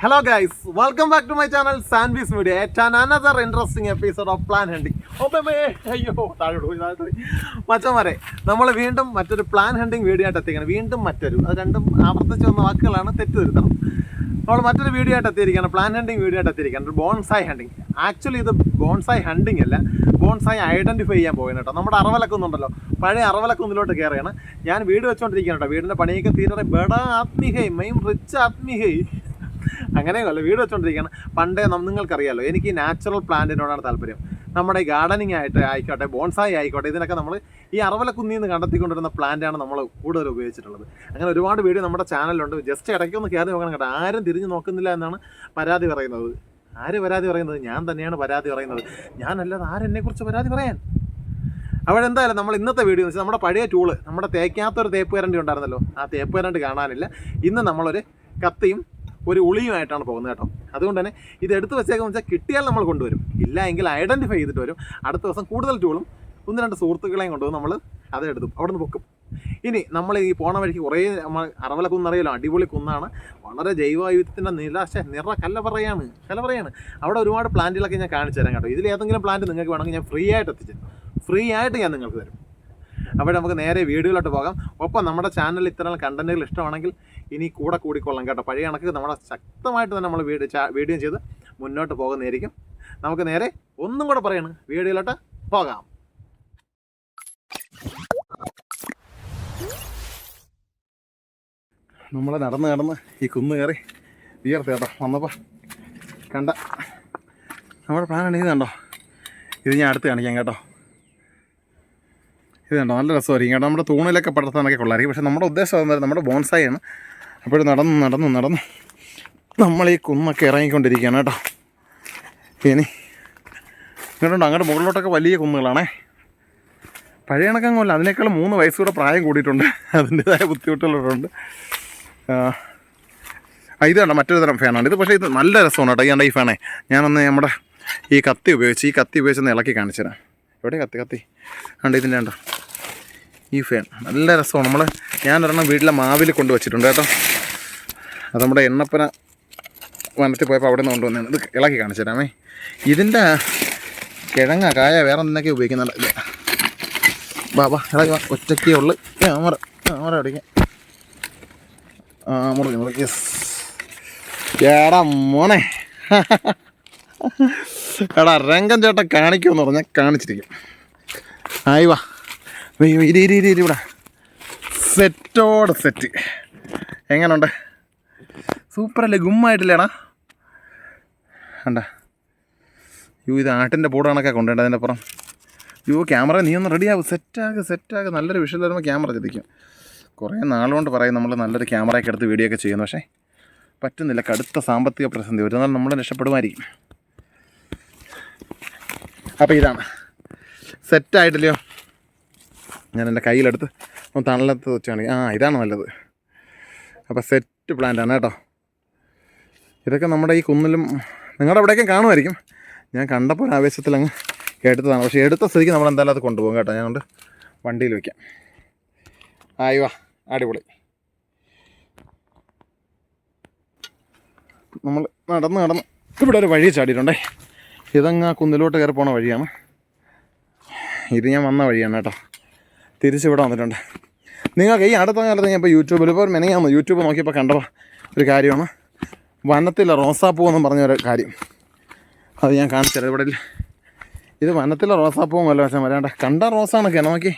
Hello guys, welcome back to my channel Sandvies Media. Yet another interesting episode of Plan Hunting. മച്ചന്മാരെ, നമ്മൾ വീണ്ടും മറ്റൊരു plan hunting video ആയിട്ട് എത്തിക്കണം. വീണ്ടും അത് രണ്ടും ആവർത്തിച്ച് വന്ന വാക്കുകളാണ്, തെറ്റ് തിരുത്തണം. നമ്മൾ മറ്റൊരു വീഡിയോ ആയിട്ട് എത്തിയിരിക്കുകയാണ്, പ്ലാൻ ഹണ്ടിങ് വീഡിയോ ആയിട്ട് എത്തിയിരിക്കുകയാണ്. Bonsai hunting. ആക്ച്വലി ഇത് ബോൺസായി ഹണ്ടിങ് അല്ല, ബോൺസായി ഐഡൻറ്റിഫൈ ചെയ്യാൻ പോകുന്നത് കേട്ടോ. നമ്മുടെ അറവലക്കുന്നുണ്ടല്ലോ, പഴയ അറവലക്കുന്നിലോട്ട് കയറിയാണ് ഞാൻ വീട് വെച്ചുകൊണ്ടിരിക്കുകയാണ് കേട്ടോ. വീടിൻ്റെ പണിയൊക്കെ തീരെ ബഡ ആത്മീഹൈ മെയിൻ റിച്ച് ആത്മീഹൈ അങ്ങനെയല്ല, വീട് വെച്ചുകൊണ്ടിരിക്കുകയാണ്. പണ്ടേ നിങ്ങൾക്കറിയാമല്ലോ, എനിക്ക് ഈ നാച്ചുറൽ പ്ലാന്റിനോടാണ് താല്പര്യം. നമ്മുടെ ഈ ഗാർഡനിങ് ആയിക്കോട്ടെ, ബോൺസായി ആയിക്കോട്ടെ, ഇതിനൊക്കെ നമ്മൾ ഈ അറവലക്കുന്നിൽ നിന്ന് കണ്ടെത്തിക്കൊണ്ടിരുന്ന പ്ലാന്റാണ് നമ്മൾ കൂടുതൽ ഉപയോഗിച്ചിട്ടുള്ളത്. അങ്ങനെ ഒരുപാട് വീഡിയോ നമ്മുടെ ചാനലിലുണ്ട്. ജസ്റ്റ് ഇടയ്ക്കൊന്ന് കയറി നോക്കണം കേട്ടോ. ആരും തിരിഞ്ഞ് നോക്കുന്നില്ല എന്നാണ് പരാതി പറയുന്നത്. ആര് പരാതി പറയുന്നത്? ഞാൻ തന്നെയാണ് പരാതി പറയുന്നത്. ഞാനല്ലാതെ ആരെന്നെക്കുറിച്ച് പരാതി പറയാൻ? അവിടെ എന്തായാലും നമ്മൾ ഇന്നത്തെ വീഡിയോ എന്ന് വെച്ചാൽ നമ്മുടെ പഴയ ടൂള്, നമ്മുടെ തേക്കാത്തൊരു തേപ്പ് കരണ്ടി ഉണ്ടായിരുന്നല്ലോ, ആ തേപ്പ് കരണ്ടി കാണാനില്ല. ഇന്ന് നമ്മളൊരു കത്തിയും ഒരു ഉളിയുമായിട്ടാണ് പോകുന്നത് കേട്ടോ. അതുകൊണ്ട് തന്നെ ഇത് എടുത്ത് വെച്ചേക്കെന്ന് വെച്ചാൽ കിട്ടിയാൽ നമ്മൾ കൊണ്ടുവരും, ഇല്ല എങ്കിൽ ഐഡൻറ്റിഫൈ ചെയ്തിട്ട് വരും. അടുത്ത ദിവസം കൂടുതൽ ടൂളും ഒന്ന് രണ്ട് സുഹൃത്തുക്കളെയും കൊണ്ടുവന്ന് നമ്മൾ അത് എടുത്തും അവിടെ നിന്ന് പൊക്കും. ഇനി നമ്മൾ ഈ പോണ വഴിക്ക് കുറേ നമ്മൾ അറവലക്കുന്നറിയാലോ, അടിപൊളി കുന്നാണ്, വളരെ ജൈവവൈവിധ്യത്തിൻ്റെ കലവറയാണ്. അവിടെ ഒരുപാട് പ്ലാന്റുകളൊക്കെ ഞാൻ കാണിച്ചു തരാം കേട്ടോ. ഇതിൽ ഏതെങ്കിലും പ്ലാന്റ് നിങ്ങൾക്ക് വേണമെങ്കിൽ ഞാൻ ഫ്രീ ആയിട്ട് ഞാൻ നിങ്ങൾക്ക് തരും. അവിടെ നമുക്ക് നേരെ വീഡിയോയിലോട്ട് പോകാം. ഒപ്പം നമ്മുടെ ചാനലിൽ ഇത്തരം കണ്ടന്റുകൾ ഇഷ്ടമാണെങ്കിൽ ഇനി കൂടിക്കൊള്ളാം കേട്ടോ. പഴയ കണക്ക് നമ്മുടെ ശക്തമായിട്ട് തന്നെ നമ്മൾ വീഡിയോ ചെയ്ത് മുന്നോട്ട് പോകുന്നതായിരിക്കും. നമുക്ക് നേരെ ഒന്നും കൂടെ പറയാണ്, വീഡിയോയിലോട്ട് പോകാം. നമ്മൾ നടന്ന് ഈ കുന്ന് കയറി വിയർത്ത് കേട്ടോ. വന്നപ്പോൾ കണ്ട നമ്മുടെ പ്ലാൻ ഇത് കണ്ടോ. ഇത് ഞാൻ അടുത്ത് കാണിക്കാം കേട്ടോ. ഇത് കണ്ടോ, നല്ല രസമായിരിക്കും കേട്ടോ. നമ്മുടെ തൂണിലൊക്കെ പടർത്താനൊക്കെ കൊള്ളായിരിക്കും. പക്ഷേ നമ്മുടെ ഉദ്ദേശം എന്തായാലും നമ്മുടെ ബോൺസായി ആണ്. അപ്പോൾ നടന്ന് നമ്മൾ ഈ കുന്നൊക്കെ ഇറങ്ങിക്കൊണ്ടിരിക്കുകയാണ് കേട്ടോ. ഇനി ഇങ്ങോട്ടുണ്ട്, അങ്ങോട്ട് മുകളിലോട്ടൊക്കെ വലിയ കുന്നുകളാണേ. പഴയ കണക്കങ്ങല്ല, അതിനേക്കാൾ 3 വയസ്സുകൂടെ പ്രായം കൂടിയിട്ടുണ്ട്. അതിൻ്റെതായ ബുദ്ധിമുട്ടുകളുണ്ട്. ഇത് കണ്ടോ, മറ്റൊരു തരം ഫാനാണ് ഇത്. പക്ഷേ ഇത് നല്ല രസമാണ് കേട്ടോ. ഈ ഫാനേ ഞാനന്ന് നമ്മുടെ ഈ കത്തി ഉപയോഗിച്ചൊന്ന് ഇളക്കി കാണിച്ചു തരാം. എവിടെ കത്തി കണ്ടോ, ഇതിൻ്റെ കണ്ടോ ഈ ഫാൻ നല്ല രസമാണ്. ഞാനൊരെണ്ണം വീട്ടിലെ മാവിൽ കൊണ്ടുവച്ചിട്ടുണ്ട് കേട്ടോ. അത് നമ്മുടെ എണ്ണപ്പന വനത്തിൽ പോയപ്പോൾ അവിടെ നിന്ന് കൊണ്ടുവന്നാണ്. ഇത് ഇളക്കി കാണിച്ചു തരാമേ. ഇതിൻ്റെ കായ വേറെ എന്തൊക്കെ ഉപയോഗിക്കുന്നുണ്ട്. ഇല്ല ബാബാ ഇളക്കി ഒറ്റയ്ക്കേ ഉള്ളു. ക്യാമറ അടിക്കാം. മുറിഞ്ഞു. എടാ മോനെ, എടാ രംഗം ചേട്ടൻ കാണിക്കുമെന്ന് പറഞ്ഞാൽ കാണിച്ചിരിക്കും. ആയി വാ, ഇവിടെ സെറ്റോടെ സെറ്റ്. എങ്ങനെയുണ്ട്? സൂപ്പറല്ലേ? ഗുമ്മായിട്ടില്ലേടാ? കണ്ട ഇത് ആട്ടിൻ്റെ പൂടാണൊക്കെ കൊണ്ടുപോയി അതിൻ്റെ അപ്പുറം. ക്യാമറ നീ ഒന്ന് റെഡിയാവും. സെറ്റാകെ നല്ലൊരു വിഷ്വൽ വരുമ്പോൾ ക്യാമറ ചിന്തിക്കും. കുറേ നാളുകൊണ്ട് പറയും നമ്മൾ നല്ലൊരു ക്യാമറയൊക്കെ എടുത്ത് വീഡിയോ ഒക്കെ ചെയ്യുന്നു. പക്ഷേ പറ്റുന്നില്ല, കടുത്ത സാമ്പത്തിക പ്രതിസന്ധി. ഒരു നാൾ നമ്മൾ രക്ഷപ്പെടുമായിരിക്കും. അപ്പോൾ ഇതാണ് സെറ്റായിട്ടില്ലയോ? ഞാൻ എൻ്റെ കയ്യിലെടുത്ത് ഒന്ന് തണലത്ത് വെച്ചാണ്. ഇതാണ് നല്ലത്. അപ്പോൾ സെറ്റ് പ്ലാന്റാണ് കേട്ടോ. ഇതൊക്കെ നമ്മുടെ ഈ കുന്നിലും നിങ്ങളുടെ അവിടെയൊക്കെ കാണുമായിരിക്കും. ഞാൻ കണ്ടപ്പോൾ ആവേശത്തിൽ അങ്ങ് എടുത്തതാണ്. പക്ഷേ എടുത്ത സ്ഥിതിക്ക് നമ്മൾ എന്തായാലും അത് കൊണ്ടുപോകും കേട്ടോ. ഞാൻ കൊണ്ട് വണ്ടിയിൽ വയ്ക്കാം. വാ, അടിപൊളി. നമ്മൾ നടന്ന് ഇവിടെ ഒരു വഴി ചാടിയിട്ടുണ്ടേ. ഇതങ്ങ് ആ കുന്നിലോട്ട് കയറി പോണ വഴിയാണ്. ഇത് ഞാൻ വന്ന വഴിയാണ് കേട്ടോ. തിരിച്ചിവിടെ വന്നിട്ടുണ്ട്. നിങ്ങൾക്ക് ഈ അടുത്ത കാലത്ത് ഞാൻ ഇപ്പോൾ യൂട്യൂബ് നോക്കിയപ്പോൾ കണ്ടപ്പോൾ ഒരു കാര്യമാണ്, വനത്തിലെ റോസാപ്പൂ എന്നും പറഞ്ഞൊരു കാര്യം. അത് ഞാൻ കാണിച്ചത്. ഇവിടെ ഇത് വനത്തിലെ റോസാപ്പൂവും വല്ല വശം വരാണ്ട കണ്ട റോസാണൊക്കെയാണ്. നോക്കി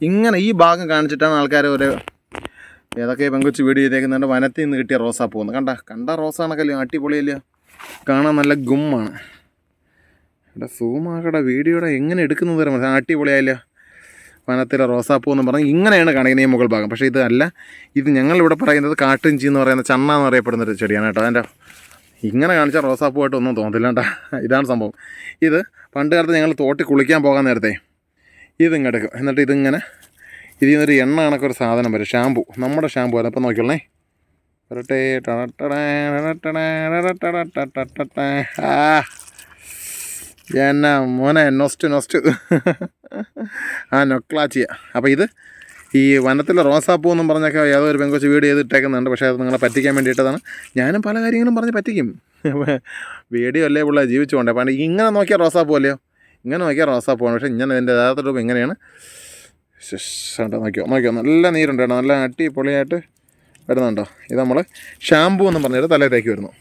ഇങ്ങനെ ഈ ഭാഗം കാണിച്ചിട്ടാണ് ആൾക്കാർ ഒരു ഏതൊക്കെ പെങ്കൊച്ച് വീഡിയോ ചെയ്തേക്കുന്നുണ്ട്. വനത്തിൽ നിന്ന് കിട്ടിയ റോസാപ്പൂന്ന് കണ്ട റോസാണൊക്കെ അടിപൊളിയല്ലേ, കാണാൻ നല്ല ഗുമ്മാണ്. ഇവിടെ സൂമാക്കടെ വീഡിയോയുടെ എങ്ങനെ എടുക്കുന്നത് തരാം. അടിപൊളിയായില്ല. വനത്തിലെ റോസാപ്പൂ എന്ന് പറഞ്ഞാൽ ഇങ്ങനെയാണ് കാണിക്കുന്നത് ഈ മുകൾ ഭാഗം. പക്ഷേ ഇത് അല്ല, ഇത് ഞങ്ങളിവിടെ പറയുന്നത് കാട്ടിഞ്ചി എന്ന് പറയുന്ന ചണ്ണ എന്ന് അറിയപ്പെടുന്നൊരു ചെടിയാണ് കേട്ടോ. അതിൻ്റെ ഇങ്ങനെ കാണിച്ചാൽ റോസാപ്പൂവായിട്ട് ഒന്നും തോന്നില്ല കേട്ടോ. ഇതാണ് സംഭവം. ഇത് പണ്ട് കാലത്ത് ഞങ്ങൾ തോട്ടിൽ കുളിക്കാൻ പോകാൻ നേരത്തെ ഇതിങ്ങെടുക്കും. എന്നിട്ട് ഇതിങ്ങനെ ഇതിൽ നിന്നൊരു എണ്ണ കണക്കൊരു സാധനം വരും, ഷാമ്പു. നമ്മുടെ ഷാമ്പു അല്ല. അപ്പം നോക്കിയോളേ, എന്നാ മോനെ നൊസ്റ്റ് നൊക്ലാച്ചിയ. അപ്പോൾ ഇത് ഈ വനത്തിലെ റോസാപ്പൂ എന്നും പറഞ്ഞൊക്കെ ഏതോ ഒരു പെങ്കൊച്ച് വീഡിയോ ചെയ്തിട്ടേക്കുന്നുണ്ട്. പക്ഷേ അത് നിങ്ങളെ പറ്റിക്കാൻ വേണ്ടിയിട്ടതാണ്. ഞാനും പല കാര്യങ്ങളും പറഞ്ഞ് പറ്റിക്കും. വീഡിയോ അല്ലേ പിള്ളേ ജീവിച്ചുകൊണ്ടേ. പണ്ട് ഇങ്ങനെ നോക്കിയാൽ റോസാപ്പൂ അല്ലയോ, ഇങ്ങനെ നോക്കിയാൽ റോസാപ്പൂവാണ്. പക്ഷേ ഇങ്ങനെ ഇതിൻ്റെ യഥാർത്ഥ രൂപം ഇങ്ങനെയാണ്. നോക്കിയോ നല്ല നീരുണ്ട് കേട്ടോ, നല്ല അടിപൊളിയായിട്ട് വരുന്നുണ്ടോ. ഇത് നമ്മൾ ഷാമ്പൂ എന്നും പറഞ്ഞിട്ട് തലയിലേക്ക് വരുന്നു.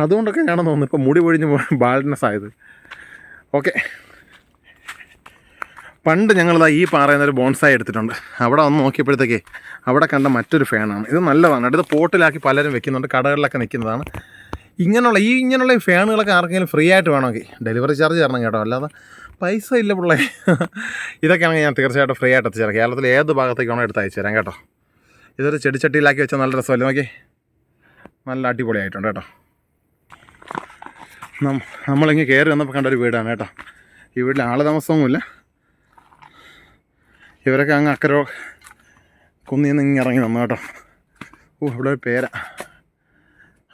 അതുകൊണ്ടൊക്കെ ഞാനെന്ന് തോന്നുന്നു ഇപ്പോൾ മുടി പൊഴിഞ്ഞ് ബാൾഡ്നെസ് ആയത്. ഓക്കെ, പണ്ട് ഞങ്ങളിതാ ഈ പാറയുന്നൊരു ബോൺസായി എടുത്തിട്ടുണ്ട്. അവിടെ വന്ന് നോക്കിയപ്പോഴത്തേക്കേ അവിടെ കണ്ട മറ്റൊരു ഫാനാണ്. ഇത് നല്ലതാണ്. ഇത് പോട്ടിലാക്കി പലരും വെക്കുന്നുണ്ട്, കടകളിലൊക്കെ നിൽക്കുന്നതാണ്. ഇങ്ങനെയുള്ള ഈ ഫാനുകളൊക്കെ ആർക്കെങ്കിലും ഫ്രീ ആയിട്ട് വേണമെങ്കിൽ ഡെലിവറി ചാർജ് തരണം കേട്ടോ, അല്ലാതെ പൈസ ഇല്ല പിള്ളേ. ഇതൊക്കെയാണെങ്കിൽ ഞാൻ തീർച്ചയായിട്ടും ഫ്രീ ആയിട്ട് എത്തിച്ചേരാം. കേരളത്തിൽ ഏത് ഭാഗത്തേക്ക് വേണം എടുത്ത് അയച്ചു തരാം കേട്ടോ. ഇതൊരു ചെടിച്ചട്ടിയിലാക്കി വെച്ചാൽ നല്ല രസമല്ലേ, നോക്കി നല്ല അടിപൊളിയായിട്ടുണ്ട് കേട്ടോ. നമ്മളിങ്ങനെ കയറി വന്നപ്പോൾ കണ്ടൊരു വീടാണ് കേട്ടോ. ഈ വീട്ടിൽ ആൾ താമസമൊന്നുമില്ല. ഇവരൊക്കെ അങ്ങ് അക്കരോ കുന്നിന്ന് ഇങ്ങനെ ഇറങ്ങി വന്നു കേട്ടോ. ഇവിടെ ഒരു പേര.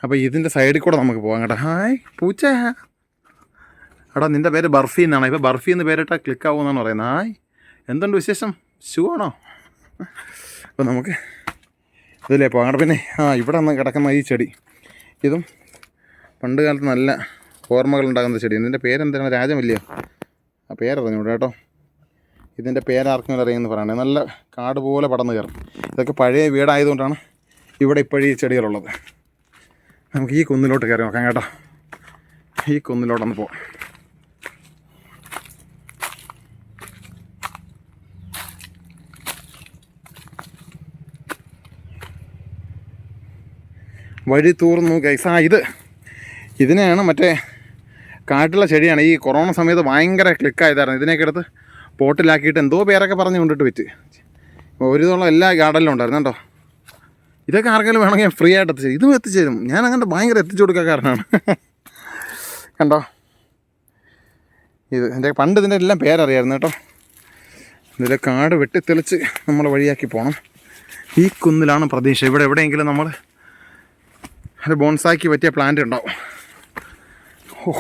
അപ്പോൾ ഇതിൻ്റെ സൈഡിൽ കൂടെ നമുക്ക് പോകാം കേട്ടോ. ഹായ് പൂച്ച. എടാ നിൻ്റെ പേര് ബർഫി എന്നാണ്. ഇപ്പോൾ ബർഫി എന്ന് പേരിട്ടാൽ ക്ലിക്കാവുമെന്നാണ് പറയുന്നത്. ഹായ്, എന്തുണ്ട് വിശേഷം? ഷൂ ആണോ? അപ്പോൾ നമുക്ക് ഇതിലേ പോകാം. പിന്നെ ഇവിടെ നിന്ന് കിടക്കുന്ന ഈ ചെടി, ഇതും പണ്ട് കാലത്ത് നല്ല ഓർമ്മകളുണ്ടാകുന്ന ചെടി. ഇതിൻ്റെ പേരെന്താണ്? രാജമല്ലിയോ? ആ പേരറിഞ്ഞൂടെ കേട്ടോ. ഇതിൻ്റെ പേരാർക്കും അറിയുമെന്ന് പറയണേ. നല്ല കാട് പോലെ പടന്ന് കയറും. ഇതൊക്കെ പഴയ വീടായതുകൊണ്ടാണ് ഇവിടെ ഇപ്പോഴും ഈ ചെടികളുള്ളത്. നമുക്ക് ഈ കുന്നിലോട്ട് കയറി നോക്കാം കേട്ടോ. ഈ കുന്നിലോട്ടൊന്ന് പോകാം. വഴി തൂർന്നു ഗൈസ്. ഇതിനെയാണ് മറ്റേ കാട്ടിലെ ചെടിയാണ്. ഈ കൊറോണ സമയത്ത് ഭയങ്കര ക്ലിക്കായതായിരുന്നു. ഇതിനെയൊക്കെ എടുത്ത് പോട്ടിലാക്കിയിട്ട് എന്തോ പേരൊക്കെ പറഞ്ഞ് കൊണ്ടിട്ട് വെച്ച് ഒരു തോളം എല്ലാ ഗാർഡനിലും ഉണ്ടായിരുന്നു കേട്ടോ. ഇതൊക്കെ ആർക്കെങ്കിലും വേണമെങ്കിൽ ഫ്രീ ആയിട്ട് എത്തിച്ചു ഇതും എത്തിച്ചു തരും. ഞാൻ അങ്ങനെ ഭയങ്കര എത്തിച്ചു കൊടുക്കാറുണ്ടാണ് കണ്ടോ. എൻ്റെ പണ്ട് ഇതിൻ്റെ എല്ലാം പേരറിയായിരുന്നു കേട്ടോ. ഇതിലെ കാട് വെട്ടിത്തെളിച്ച് നമ്മൾ വഴിയാക്കി പോകണം. ഈ കുന്നിലാണ് പ്രതീക്ഷ. ഇവിടെ എവിടെയെങ്കിലും നമ്മൾ ഒരു ബോൺസാക്കി പറ്റിയ പ്ലാന്റ് ഉണ്ടാവും. ഓ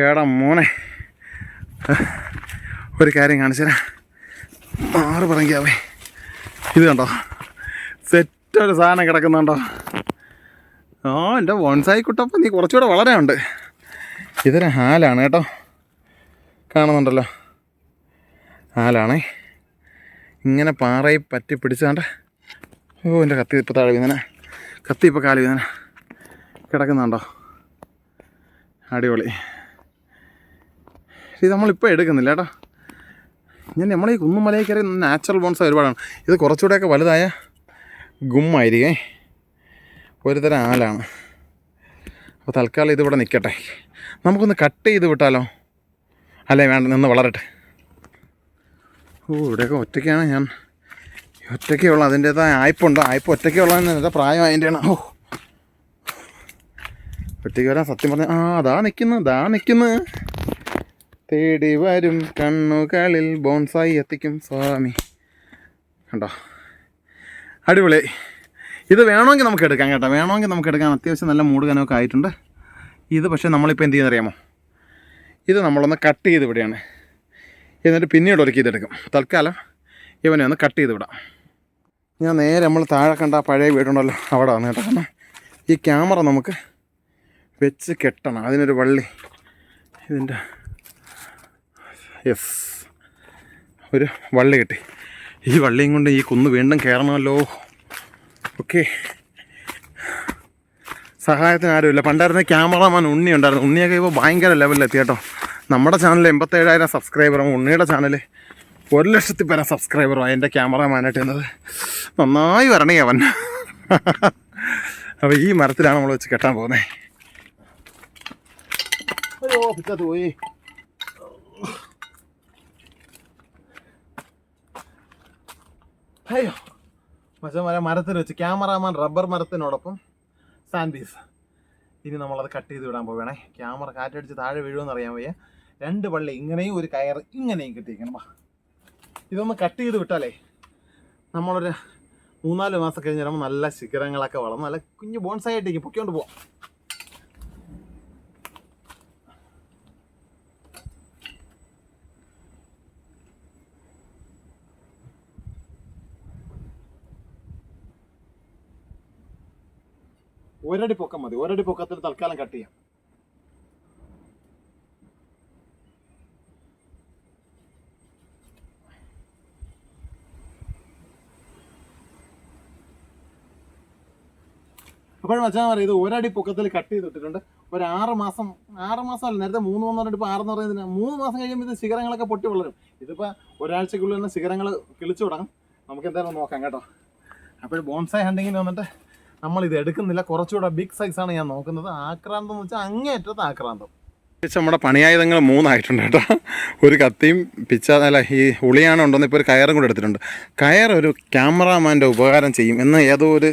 ഏടാ മോനെ, ഒരു കാര്യം കാണിച്ചു തരാം. മാറ് പറഞ്ഞാവേ, ഇത് കണ്ടോ, സെറ്റൊരു സാധനം കിടക്കുന്നുണ്ടോ. എൻ്റെ ബോൺസായി കുട്ടപ്പം നീ കുറച്ചുകൂടെ വളരെ ഉണ്ട്. ഇതൊരു ഹാലാണ് കേട്ടോ, കാണുന്നുണ്ടല്ലോ, ഹാലാണേ. ഇങ്ങനെ പാറയിൽ പറ്റി പിടിച്ചാണ്ട്. എൻ്റെ കത്തി ഇപ്പോൾ താഴെ വീതന, കത്തി ഇപ്പോൾ കാല് വീതന കിടക്കുന്നുണ്ടോ. അടിപൊളി. ഇത് നമ്മളിപ്പോൾ എടുക്കുന്നില്ല കേട്ടോ. നമ്മളീ കുന്നുമലയിൽ കയറി നാച്ചുറൽ ബോൺസ് ഒരുപാടാണ്. ഇത് കുറച്ചുകൂടെയൊക്കെ വലുതായ ഗുമ്മായിരിക്കേ, ഒരു തരം ആലാണ്. അപ്പോൾ തൽക്കാലം ഇതിവിടെ നിൽക്കട്ടെ. നമുക്കൊന്ന് കട്ട് ചെയ്ത് വിട്ടാലോ? അല്ലേ വേണ്ട, നിന്ന് വളരട്ടെ. ഇവിടെയൊക്കെ ഒറ്റയ്ക്കാണ് ഞാൻ. ഒറ്റയ്ക്കുള്ള അതിൻ്റേതായ ആയ്പുണ്ട്. ആയ്പ ഒറ്റയ്ക്കുള്ളതിന് എൻ്റെ പ്രായം അതിൻ്റെയാണ്. ഒറ്റയ്ക്ക് വരാൻ സത്യം പറഞ്ഞാൽ അതാ നിൽക്കുന്നു. തേടി വരും കണ്ണുകളിൽ ബോൺസായി എത്തിക്കും സ്വാമി. കണ്ടോ, അടിപൊളി. ഇത് വേണമെങ്കിൽ നമുക്ക് എടുക്കാം കേട്ടോ, വേണമെങ്കിൽ നമുക്ക് എടുക്കാം. അത്യാവശ്യം നല്ല മൂട് കനമൊക്കെ ആയിട്ടുണ്ട്. ഇത് പക്ഷേ നമ്മളിപ്പോൾ എന്ത് ചെയ്യുന്നറിയാമോ, ഇത് നമ്മളൊന്ന് കട്ട് ചെയ്ത് വിടുകയാണ്. എന്നിട്ട് പിന്നീട് ഒരുക്കി ഇതെടുക്കും. തൽക്കാലം ഇവനെ ഒന്ന് കട്ട് ചെയ്ത് വിടാം. ഞാൻ നേരെ നമ്മൾ താഴെ കണ്ട പഴയ വീടുണ്ടല്ലോ അവിടെ വന്ന് കേട്ടോ. കാരണം ഈ ക്യാമറ നമുക്ക് വെച്ച് കെട്ടണം. അതിനൊരു വള്ളി, ഇതിൻ്റെ ഒരു വള്ളി കിട്ടി. ഈ വള്ളിയും കൊണ്ട് ഈ കുന്ന് വീണ്ടും കയറണമല്ലോ. ഓക്കെ, സഹായത്തിന് ആരുമില്ല. പണ്ടായിരുന്ന ക്യാമറമാൻ ഉണ്ണി ഉണ്ടായിരുന്നു. ഉണ്ണിയൊക്കെ ഇപ്പോൾ ഭയങ്കര ലെവലിലെത്തി കേട്ടോ. നമ്മുടെ ചാനൽ 87,000 സബ്സ്ക്രൈബറും ഉണ്ണിയുടെ ചാനൽ 1,00,000 പേരെ സബ്സ്ക്രൈബറും എൻ്റെ ക്യാമറമാനായിട്ട് എന്നത് നന്നായി വരണേ അവൻ. അപ്പോൾ ഈ മരത്തിലാണ് നമ്മൾ വെച്ച് കെട്ടാൻ പോകുന്നത്. പിറ്റത്ത് പോയി. അയ്യോ മരത്തിൽ വെച്ച് ക്യാമറാമാൻ റബ്ബർ മരത്തിനോടൊപ്പം സാൻഡ് പീസ്. ഇനി നമ്മളത് കട്ട് ചെയ്ത് വിടാൻ പോവുകയാണേ. ക്യാമറ കാറ്റടിച്ച് താഴെ വീഴുമെന്ന് അറിയാൻ വയ്യ. 2 വള്ളി ഇങ്ങനെയും ഒരു കയർ ഇങ്ങനെയും കിട്ടിയിരിക്കണം. ഇതൊന്ന് കട്ട് ചെയ്ത് വിട്ടാലേ നമ്മളൊരു 3-4 മാസം കഴിഞ്ഞ് വരുമ്പോൾ നല്ല ശിഖരങ്ങളൊക്കെ വളർന്ന് നല്ല കുഞ്ഞ് ബോൺസായിട്ടേക്ക് പൊക്കിക്കൊണ്ട് പോവാം. ഒരടി പൊക്കം മതി. ഒരടി പൊക്കത്തിൽ തൽക്കാലം കട്ട് ചെയ്യാം. അപ്പോഴും വെച്ചാൽ പറയാം, ഇത് ഒരടി പൊക്കത്തിൽ കട്ട് ചെയ്തിട്ടിട്ടുണ്ട്. ഒരു 6 മാസം അല്ല, നേരത്തെ 3 വന്നിട്ട് ഇപ്പോൾ 6 എന്ന് പറയുന്നതിന് 3 മാസം കഴിയുമ്പോൾ ഇത് ശിഖരങ്ങളൊക്കെ പൊട്ടി വളരും. ഇതിപ്പോൾ ഒരാഴ്ചക്കുള്ളിൽ തന്നെ ശിഖരങ്ങൾ കിളിച്ചു തുടങ്ങും. നമുക്ക് എന്തായാലും നോക്കാം കേട്ടോ. അപ്പോൾ ബോൺസായി ഹണ്ടിങ്ങിന് വന്നിട്ട് നമ്മളിത് എടുക്കുന്നില്ല, കുറച്ചുകൂടെ ബിഗ് സൈസാണ് ഞാൻ നോക്കുന്നത്. ആക്രാന്തം എന്ന് വെച്ചാൽ അങ്ങേയറ്റത്ത് ആക്രാന്തം. നമ്മുടെ പണിയായുധങ്ങൾ 3 ആയിട്ടുണ്ട് കേട്ടോ. ഒരു കത്തിയും അല്ല ഈ ഉളിയാണ് ഉണ്ടെന്ന് ഇപ്പോൾ ഒരു കയറും കൂടെ എടുത്തിട്ടുണ്ട്. കയർ ഒരു ക്യാമറാമാൻ്റെ ഉപകാരം ചെയ്യും എന്ന് ഏതോ ഒരു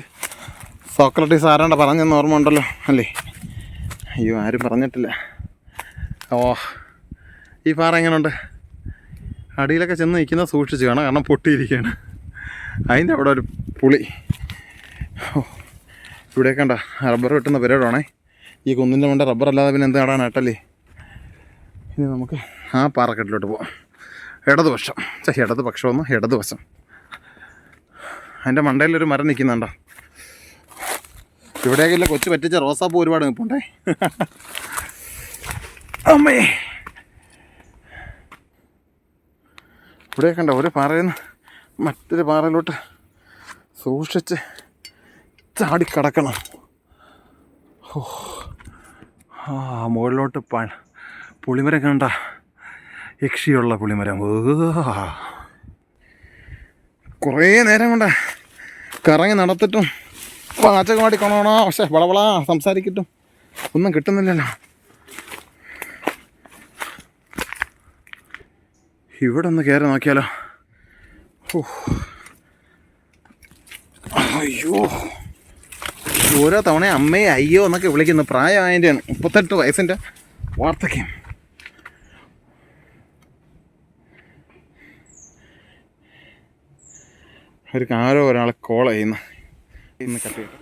സോക്രട്ടീസ് ആരാണ്ട് പറഞ്ഞെന്ന് ഓർമ്മ ഉണ്ടല്ലോ അല്ലേ? അയ്യോ, ആരും പറഞ്ഞിട്ടില്ല. ഓ, ഈ പാറ എങ്ങനെയുണ്ട്? അടിയിലൊക്കെ ചെന്ന് നിൽക്കുന്നത് സൂക്ഷിച്ച് കാണാം, കാരണം പൊട്ടിയിരിക്കുകയാണ്. അതിൻ്റെ അവിടെ ഒരു പുളി. ഓ, ഇവിടെ കണ്ട റബ്ബർ വെട്ടുന്ന പരിപാടിയാണേ. ഈ കുന്നിൻ്റെ മുണ്ട റബ്ബർ അല്ലാതെ പിന്നെ എന്ത് നടാൻ നട്ടല്ലേ? ഇനി നമുക്ക് ആ പാറക്കെട്ടിലോട്ട് പോവാം. ഇടതുവശം ഇടതുവശം അതിൻ്റെ മണ്ടയിലൊരു മരം നിൽക്കുന്നുണ്ടോ? ഇവിടെയൊക്കെ കൊച്ചു പറ്റിച്ച റോസാപ്പൂ ഒരുപാട് നിൽപ്പുണ്ടേ. അമ്മേ, ഇവിടെ കണ്ട ഒരു പാറയിൽ നിന്ന് മറ്റൊരു പാറയിലോട്ട് സൂക്ഷിച്ച് ചാടിക്കടക്കണം. ഓ, മുകളിലോട്ട് പുളിമരം കണ്ട, യക്ഷിയുള്ള പുളിമരം. കുറേ നേരം കൊണ്ട് കറങ്ങി നടത്തിട്ടും പാചകമാടി കൊണോണോ, പക്ഷേ വളവളാ സംസാരിക്കട്ടും ഒന്നും കിട്ടുന്നില്ലല്ലോ. ഇവിടെ ഒന്ന് കയറി നോക്കിയാലോ. അയ്യോ, ഓരോ തവണ അമ്മയെ അയ്യോ എന്നൊക്കെ വിളിക്കുന്നു. പ്രായമായതിൻ്റെയാണ്, 38 വയസ്സിൻ്റെ വാർദ്ധക്യം. ആരോ ഒരാളെ കോൾ ചെയ്യുന്നു. ഇന്ന് കട്ട് ചെയ്തു.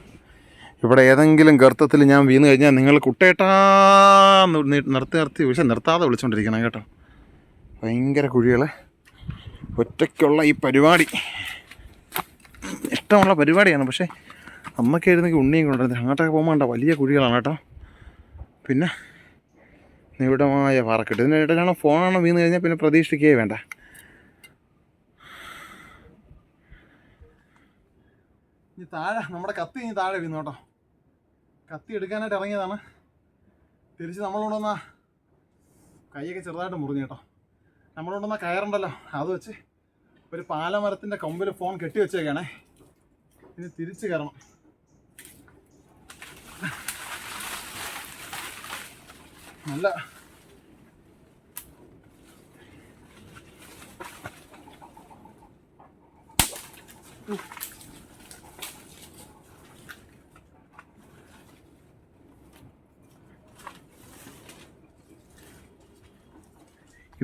ഇവിടെ ഏതെങ്കിലും ഗർത്തത്തിൽ ഞാൻ വീണ് കഴിഞ്ഞാൽ നിങ്ങൾ കുട്ടേട്ടാന്ന് നിർത്തി പക്ഷെ നിർത്താതെ വിളിച്ചുകൊണ്ടിരിക്കണം കേട്ടോ. ഭയങ്കര കുഴികൾ. ഒറ്റയ്ക്കുള്ള ഈ പരിപാടി ഇഷ്ടമുള്ള പരിപാടിയാണ്. പക്ഷേ അമ്മയ്ക്ക് എഴുന്നെങ്കിൽ ഉണ്ണിയും കൊണ്ടുവരുന്നത്. അങ്ങോട്ടൊക്കെ പോകുമ്പോൾ കണ്ടോ വലിയ കുഴികളാണ് കേട്ടോ. പിന്നെ നിവിടമായ പാറക്കെട്ട്. ഇതിനിടയിലാണോ ഫോണാണോ വീണ് കഴിഞ്ഞാൽ പിന്നെ പ്രതീക്ഷിക്കുകയേ വേണ്ട. ഇനി താഴെ നമ്മുടെ കത്തി ഇനി താഴെ വീണു കേട്ടോ. കത്തി എടുക്കാനായിട്ട് ഇറങ്ങിയതാണ്. തിരിച്ച് നമ്മളുകൊണ്ടുവന്ന കൈയൊക്കെ ചെറുതായിട്ട് മുറിഞ്ഞു കേട്ടോ. നമ്മളുകൊണ്ടുവന്ന കയറുണ്ടല്ലോ, അത് വെച്ച് ഒരു പാലമരത്തിൻ്റെ കൊമ്പിൽ ഫോൺ കെട്ടി വെച്ചേക്കാണേ. ഇനി തിരിച്ച് കയറണം. നല്ല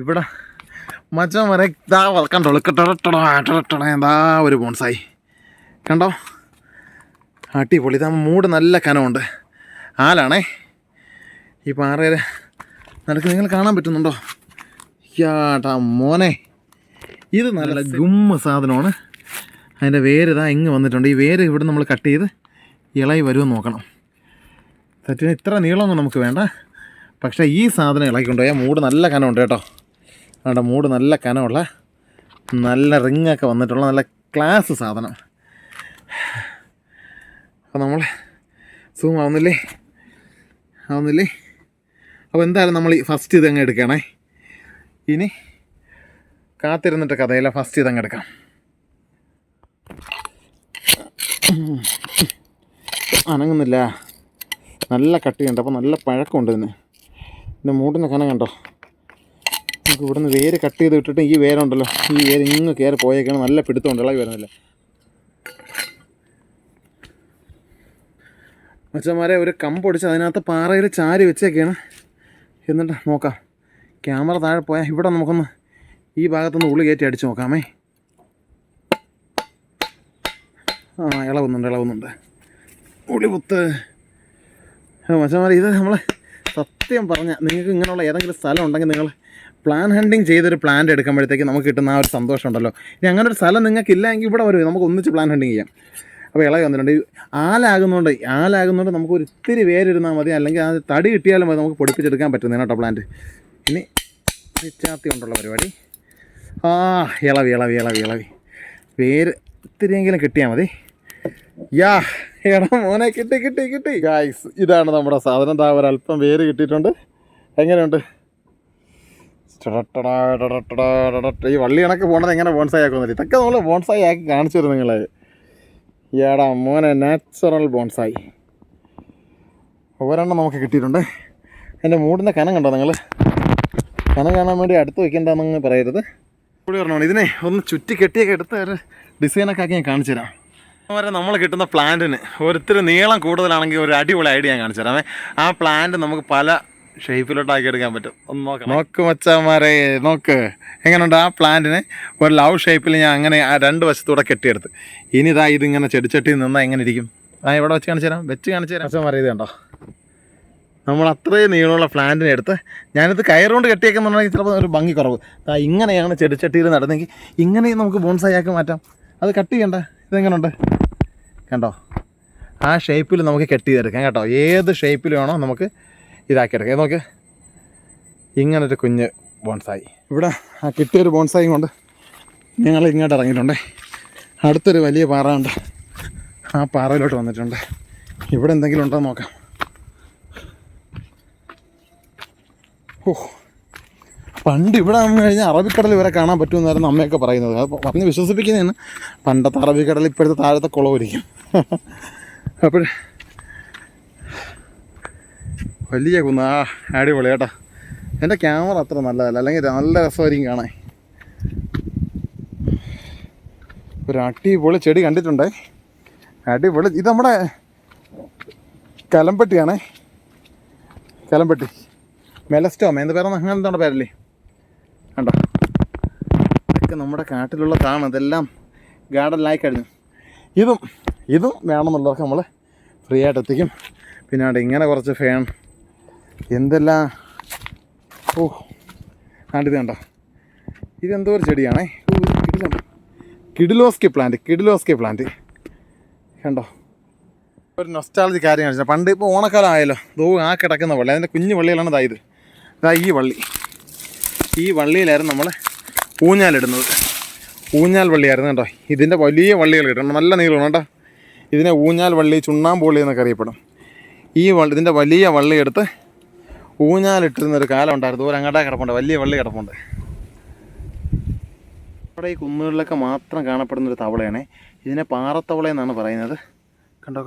ഇവിടെ മച്ചാൻ വരെ ഇതാ കണ്ടോ, എന്താ ഒരു ബോൺസായി കണ്ടോ, അടിപൊളി. ഇതാ മൂട് നല്ല കനമുണ്ട്. ആലാണേ ഈ പാറയിൽ നടക്ക്. നിങ്ങൾ കാണാൻ പറ്റുന്നുണ്ടോ? യാട്ടാ മോനെ, ഇത് നല്ല ഗുമ്മ സാധനമാണ്. അതിൻ്റെ വേര് ഇതാ ഇങ്ങ് വന്നിട്ടുണ്ട്. ഈ വേര് ഇവിടെ നമ്മൾ കട്ട് ചെയ്ത് ഇളകി വരുമെന്ന് നോക്കണം. സറ്റിന് ഇത്ര നീളമൊന്നും നമുക്ക് വേണ്ട, പക്ഷേ ഈ സാധനം ഇളകിക്കൊണ്ടുപോയാൽ മൂട് നല്ല കനമുണ്ട് കേട്ടോ. അവിടെ മൂട് നല്ല കനമുള്ള നല്ല റിങ്ങൊക്കെ വന്നിട്ടുള്ള നല്ല ക്ലാസ് സാധനം. അപ്പോൾ നമ്മൾ സൂം ആവുന്നില്ലേ? അപ്പോൾ എന്തായാലും നമ്മൾ ഈ ഫസ്റ്റ് ഇതങ്ങ് എടുക്കണേ. ഇനി കാത്തിരുന്നിട്ട് കഥയില്ല, ഫസ്റ്റ് ഇതങ്ങ് എടുക്കാം. അനങ്ങുന്നില്ല, നല്ല കട്ടിയുണ്ട്. അപ്പോൾ നല്ല പഴക്കമുണ്ട് ഇതിൻ്റെ മൂടിൻ്റെ കനം കണ്ടോ. നമുക്ക് ഇവിടുന്ന് വേര് കട്ട് ചെയ്ത് ഇട്ടിട്ട് ഈ വേരുണ്ടല്ലോ, ഈ വേര് ഇങ്ങ് കയറി പോയേക്കാണ്. നല്ല പിടുത്തമുണ്ട്, ഇളകി വരുന്നില്ല. മച്ചന്മാരെ ഒരു കമ്പൊടിച്ച് അതിനകത്ത് പാറയിൽ ചാരി വെച്ചേക്കാണ്. എന്നിട്ട് നോക്കാം. ക്യാമറ താഴെ പോയാൽ ഇവിടെ നമുക്കൊന്ന് ഈ ഭാഗത്തുനിന്ന് ഉള്ളി കയറ്റി അടിച്ച് നോക്കാമേ. ഇളവുന്നുണ്ട് ഉള്ളി കുത്ത്. മച്ചന്മാരെ, ഇത് നമ്മൾ സത്യം പറഞ്ഞാൽ നിങ്ങൾക്ക് ഇങ്ങനെയുള്ള ഏതെങ്കിലും സ്ഥലം ഉണ്ടെങ്കിൽ നിങ്ങൾ പ്ലാൻ ഹണ്ടിങ് ചെയ്തൊരു പ്ലാന്റ് എടുക്കുമ്പോഴത്തേക്ക് നമുക്ക് കിട്ടുന്ന ആ ഒരു സന്തോഷം ഉണ്ടല്ലോ. ഇനി അങ്ങനെ ഒരു സ്ഥലം നിങ്ങൾക്ക് ഇല്ലെങ്കിൽ ഇവിടെ വരും, നമുക്ക് ഒന്നിച്ച് പ്ലാൻ ഹണ്ടിങ് ചെയ്യാം. അപ്പോൾ ഇളകി വന്നിട്ടുണ്ട്. ആലാകുന്നതുകൊണ്ട് നമുക്ക് ഒത്തിരി വേരിരുന്നാൽ മതി, അല്ലെങ്കിൽ അത് തടി കിട്ടിയാലും മതി നമുക്ക് പൊടിപ്പിച്ചെടുക്കാൻ പറ്റുന്നതാണ് കേട്ടോ പ്ലാന്റ്. ഇനി ചാത്തി കൊണ്ടുള്ള പരിപാടി. ഇളവി വേര് ഇത്തിരിയെങ്കിലും കിട്ടിയാൽ മതി. എടാ മോനെ കിട്ടി ഗായ്സ്, ഇതാണ് നമ്മുടെ സാധനം. ദാ ഒരല്പം വേര് കിട്ടിയിട്ടുണ്ട്. എങ്ങനെയുണ്ട്? ഈ വള്ളി കണക്ക് പോകണത് എങ്ങനെ ബോൺസായി ആക്കുന്നില്ല. ഇതൊക്കെ നമ്മൾ ബോൺസായി ആക്കി കാണിച്ചു തരും നിങ്ങളെ. ഏടാ മോനെ നാച്ചുറൽ ബോൺസായി ഒരെണ്ണം നമുക്ക് കിട്ടിയിട്ടുണ്ട്. എൻ്റെ മൂടിൻ്റെ കനം കണ്ടോ നിങ്ങൾ? കനം കാണാൻ വേണ്ടി അടുത്ത് വയ്ക്കേണ്ടെന്നങ്ങ് പറയരുത്. കൂടി പറഞ്ഞോളൂ. ഇതിനെ ഒന്ന് ചുറ്റി കെട്ടിയൊക്കെ എടുത്ത് ഒരു ഡിസൈനൊക്കെ ആക്കി ഞാൻ കാണിച്ചു തരാം. അതുപോലെ നമ്മൾ കിട്ടുന്ന പ്ലാന്റിന് ഒരിത്തിരി നീളം കൂടുതലാണെങ്കിൽ ഒരു അടിപൊളി ഐഡിയ ഞാൻ കാണിച്ചു തരാം. ആ പ്ലാന്റ് നമുക്ക് പല ഷേപ്പിലോട്ടാക്കി എടുക്കാൻ പറ്റും. ഒന്ന് നോക്ക് മച്ചാന്മാരെ, നോക്ക് എങ്ങനെയുണ്ട്. ആ പ്ലാന്റിനെ ഒരു ലവ് ഷേപ്പിൽ ഞാൻ അങ്ങനെ ആ രണ്ട് വശത്തൂടെ കെട്ടിയെടുത്ത്. ഇനി ഇതാ ഇതിങ്ങനെ ചെടിച്ചട്ടിയിൽ നിന്നാൽ എങ്ങനെ ഇരിക്കും? ഇവിടെ വെച്ച് കാണിച്ചു തരാം. മച്ചാന്മാരെ ഇത് കണ്ടോ, നമ്മൾ അത്രയും നീളമുള്ള പ്ലാന്റിനെ എടുത്ത് ഞാനിത് കയറുകൊണ്ട് കെട്ടിയേക്കുന്നുണ്ടെങ്കിൽ ചിലപ്പോൾ ഒരു ഭംഗി കുറവ്. ഇങ്ങനെയാണ് ചെടിച്ചട്ടിയിൽ നടന്നെങ്കിൽ ഇങ്ങനെയും നമുക്ക് ബോൺസായി ആക്കി മാറ്റാം. അത് കട്ട് ചെയ്യണ്ട. ഇതെങ്ങനെയുണ്ട് കണ്ടോ? ആ ഷേപ്പിൽ നമുക്ക് കെട്ടി ചെയ്തെടുക്കാം കേട്ടോ. ഏത് ഷേപ്പിൽ വേണോ നമുക്ക് ഇതാക്കിയെടുക്കാം. നോക്ക്, ഇങ്ങനൊരു കുഞ്ഞ് ബോൺസായി. ഇവിടെ ആ കിട്ടിയൊരു ബോൺസായി കൊണ്ട് ഞങ്ങൾ ഇങ്ങോട്ട് ഇറങ്ങിയിട്ടുണ്ട്. അടുത്തൊരു വലിയ പാറ ഉണ്ട്, ആ പാറയിലോട്ട് വന്നിട്ടുണ്ട്. ഇവിടെ എന്തെങ്കിലും ഉണ്ടോ നോക്കാം. പണ്ട് ഇവിടെ വന്നു കഴിഞ്ഞാൽ അറബിക്കടൽ വരെ കാണാൻ പറ്റുമെന്നായിരുന്നു അമ്മയൊക്കെ പറയുന്നത്. അത് പറഞ്ഞ് വിശ്വസിപ്പിക്കുന്നതാണ്. പണ്ടത്തെ അറബിക്കടൽ ഇപ്പോഴത്തെ താഴത്തെ കുളമായിരിക്കും. അപ്പോൾ വലിയ കുന്ന്. അടിപൊളി കേട്ടോ. എൻ്റെ ക്യാമറ അത്ര നല്ലതല്ല, അല്ലെങ്കിൽ നല്ല രസമായിരിക്കും കാണാൻ. ഒരു അടിപൊളി ചെടി കണ്ടിട്ടുണ്ടേ, അടിപൊളി. ഇത് നമ്മുടെ കലമ്പട്ടിയാണേ, കലമ്പട്ടി മെലസ്റ്റോമ എന്ത് പേരാണ്, അങ്ങനെ എന്താണ് പേരല്ലേ കണ്ടോ. ഇതൊക്കെ നമ്മുടെ കാട്ടിലുള്ളതാണ്. ഇതെല്ലാം ഗാർഡനിലായി കഴിഞ്ഞു. ഇതും വേണമെന്നുള്ളതൊക്കെ നമ്മൾ ഫ്രീ ആയിട്ട് എത്തിക്കും. പിന്നെ അവിടെ ഇങ്ങനെ കുറച്ച് ഫാൻ എന്തെല്ലാം. ഇത് കണ്ടോ, ഇതെന്തോ ഒരു ചെടിയാണേ. കിഡിലോസ്കി പ്ലാന്റ് കണ്ടോ. ഒരു നൊസ്റ്റാളജി കാര്യം കാണിച്ചാൽ പണ്ട് ഇപ്പോൾ ഓണക്കാലം ആയല്ലോ, ആ കിടക്കുന്ന വള്ളി, അതിൻ്റെ കുഞ്ഞു വള്ളികളാണ് ഇതായത്. ഈ വള്ളിയിലായിരുന്നു നമ്മൾ ഊഞ്ഞാലിടുന്നത്. ഊഞ്ഞാൽ വള്ളിയായിരുന്നു കേട്ടോ. ഇതിൻ്റെ വലിയ വള്ളികൾ കിട്ടണം, നല്ല നീളമാണ് കേട്ടോ. ഇതിനെ ഊഞ്ഞാൽ വള്ളി, ചുണ്ണാമ്പുള്ളി എന്നൊക്കെ അറിയപ്പെടും. ഇതിൻ്റെ വലിയ വള്ളി എടുത്ത് ഊഞ്ഞാലിട്ടിരുന്നൊരു കാലം ഉണ്ടായിരുന്നു. ഒരു അങ്ങോട്ടേ കിടപ്പുണ്ട്, വലിയ വള്ളി കിടപ്പുണ്ട്. അവിടെ ഈ കുന്നുകളിലൊക്കെ മാത്രം കാണപ്പെടുന്നൊരു തവളയാണ്. ഇതിനെ പാറത്തവള എന്നാണ് പറയുന്നത്. കണ്ടോ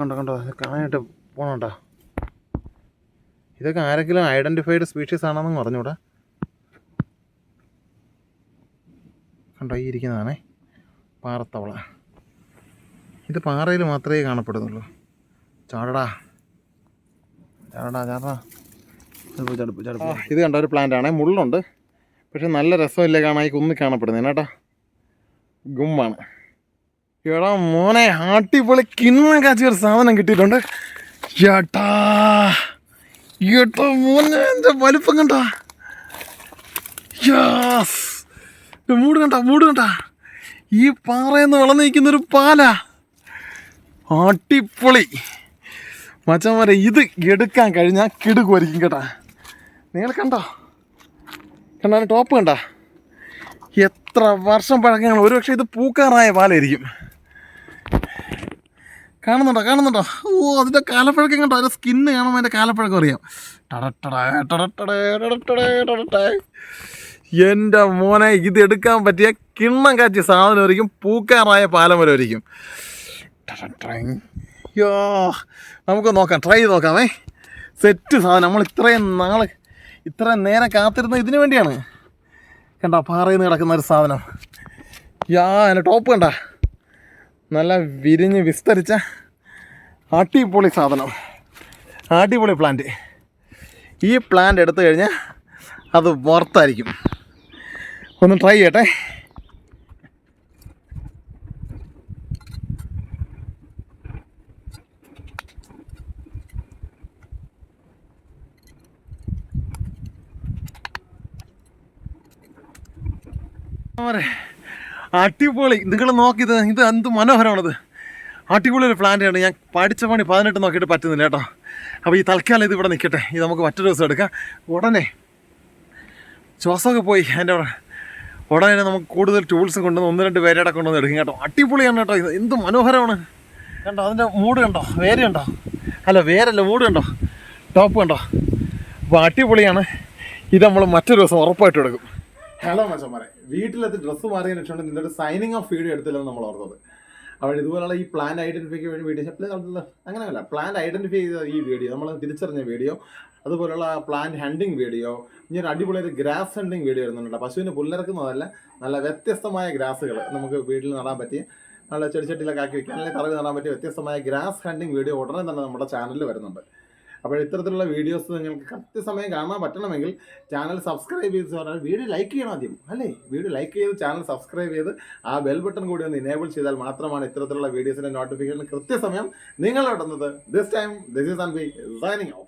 കാണാനായിട്ട് പോകണോട്ടോ. ഇതൊക്കെ ആരെങ്കിലും ഐഡൻറ്റിഫൈഡ് സ്പീഷീസ് ആണെന്ന് പറഞ്ഞൂടാ. കണ്ടോ, ഈ ഇരിക്കുന്നതാണേ പാറത്തവള. ഇത് പാറയിൽ മാത്രമേ കാണപ്പെടുന്നുള്ളൂ. ചാടടാ. ഇത് കണ്ടോ, ഒരു പ്ലാന്റ് ആണേ, മുള്ളുണ്ട്. പക്ഷെ നല്ല രസമില്ല കാണാൻ. ഈ കുന്നി കാണപ്പെടുന്നതിന് കേട്ടോ, ഗുമ്മാണ്. എടാ മോനെ, അടിപൊളി കിണ്ണം കാച്ചിയൊരു സാധനം കിട്ടിയിട്ടുണ്ട്. ഏട്ടോ മോനെ, എൻ്റെ വലിപ്പം കണ്ടാ. മൂട് കണ്ട. ഈ പാറയെന്ന് വളർന്നു നിൽക്കുന്നൊരു പാല. അടിപൊളി മച്ചന്മാരെ. ഇത് എടുക്കാൻ കഴിഞ്ഞാൽ കിടുക്കുമായിരിക്കും കേട്ടാ. നിങ്ങൾ കണ്ടോ ടോപ്പ് കണ്ട. എത്ര വർഷം പഴക്കങ്ങൾ. ഒരു പക്ഷേ ഇത് പൂക്കാറായ പാലായിരിക്കും. കാണുന്നുണ്ടോ? അതിൻ്റെ കാലപ്പഴക്കം കണ്ടോ. അതിൻ്റെ സ്കിന്ന് കാണുമ്പോൾ അതിൻ്റെ കാലപ്പഴക്കം അറിയാം. എൻ്റെ മോനെ, ഇതെടുക്കാൻ പറ്റിയ കിണ്ണം കാച്ചിയ സാധനമായിരിക്കും. പൂക്കാറായ പാലമരമായിരിക്കും. നമുക്ക് നോക്കാം, ട്രൈ ചെയ്ത് നോക്കാമേ. സെറ്റ് സാധനം. നമ്മൾ ഇത്രയും നേരം കാത്തിരുന്നത് ഇതിനു വേണ്ടിയാണ്. കണ്ടോ, പാറയിൽ നിന്ന് കിടക്കുന്ന ഒരു സാധനം. എൻ്റെ ടോപ്പ് കണ്ട, നല്ല വിരിഞ്ഞ് വിസ്തരിച്ച അടിപൊളി സാധനം, അടിപൊളി പ്ലാന്റ്. ഈ പ്ലാന്റ് എടുത്തു കഴിഞ്ഞാൽ അത് വർത്തായിരിക്കും. ഒന്ന് ട്രൈ ചെയ്യട്ടെ. അടിപൊളി. നിങ്ങൾ നോക്കിയത്, ഇത് എന്ത് മനോഹരമാണത്. അടിപൊളി ഒരു പ്ലാന്റാണ്. ഞാൻ പഠിച്ച പണി 18 നോക്കിയിട്ട് പറ്റുന്നില്ല കേട്ടോ. അപ്പോൾ ഈ തൽക്കാലം ഇത് ഇവിടെ നിൽക്കട്ടെ. ഇത് നമുക്ക് മറ്റൊരു ദിവസം എടുക്കാം. ഉടനെ ശ്വാസമൊക്കെ പോയി അതിൻ്റെ ഉടനെ നമുക്ക് കൂടുതൽ ടൂൾസ് കൊണ്ടുവന്ന് 1-2 പേരുടെ കൊണ്ടുവന്ന് എടുക്കും കേട്ടോ. അടിപൊളിയാണ് കേട്ടോ. ഇത് എന്ത് മനോഹരമാണ് കണ്ടോ. അതിൻ്റെ മൂട് കണ്ടോ, വേര് കണ്ടോ, അല്ല വേരല്ല മൂട് കണ്ടോ, ടോപ്പ് കണ്ടോ. അപ്പോൾ അടിപൊളിയാണ്. ഇത് നമ്മൾ മറ്റൊരു ദിവസം ഉറപ്പായിട്ട് എടുക്കും. ഹലോ മച്ചന്മാരെ, വീട്ടിലെത്തി ഡ്രസ്സ് മാറിയതിന് ശേഷം നിൻ്റെ ഒരു സൈനിങ് ഓഫ് വീഡിയോ എടുത്തില്ലെന്ന് നമ്മൾ ഓർത്തത്. അപ്പോൾ ഇതുപോലുള്ള ഈ പ്ലാന്റ് ഐഡൻറ്റിഫിക്ക് വേണ്ടി വീഡിയോ അങ്ങനെയല്ല, പ്ലാന്റ് ഐഡൻറ്റിഫൈ ചെയ്ത ഈ വീഡിയോ, നമ്മൾ തിരിച്ചറിഞ്ഞ വീഡിയോ, അതുപോലുള്ള പ്ലാന്റ് ഹണ്ടിങ് വീഡിയോ, ഇനി ഒരു അടിപൊളി ഒരു ഗ്രാസ് ഹണ്ടിങ് വീഡിയോ വരുന്നുണ്ട്. പശുവിന് പുല്ലിറക്കുന്നതല്ല, നല്ല വ്യത്യസ്തമായ ഗ്രാസുകൾ നമുക്ക് വീട്ടിൽ നടാൻ പറ്റിയ, നല്ല ചെടിച്ചട്ടിയിലൊക്കെ ആക്കി വയ്ക്കാൻ, അല്ലെങ്കിൽ തറവ് നടാൻ പറ്റിയ വ്യത്യസ്തമായ ഗ്രാസ് ഹണ്ടിങ് വീഡിയോ ഉടനെ തന്നെ നമ്മുടെ ചാനലിൽ വരുന്നുണ്ട്. അപ്പോൾ ഇത്തരത്തിലുള്ള വീഡിയോസ് നിങ്ങൾക്ക് കൃത്യസമയം കാണാൻ പറ്റണമെങ്കിൽ ചാനൽ സബ്സ്ക്രൈബ് ചെയ്ത് പറഞ്ഞാൽ വീഡിയോ ലൈക്ക് ചെയ്യണം ആദ്യം, അല്ലേ? വീഡിയോ ലൈക്ക് ചെയ്ത് ചാനൽ സബ്സ്ക്രൈബ് ചെയ്ത് ആ ബെൽ ബട്ടൺ കൂടി ഒന്ന് ഇനേബിൾ ചെയ്താൽ മാത്രമാണ് ഇത്തരത്തിലുള്ള വീഡിയോസിൻ്റെ നോട്ടിഫിക്കേഷൻ കൃത്യസമയം നിങ്ങളിടുന്നത്. This is Anvi signing of.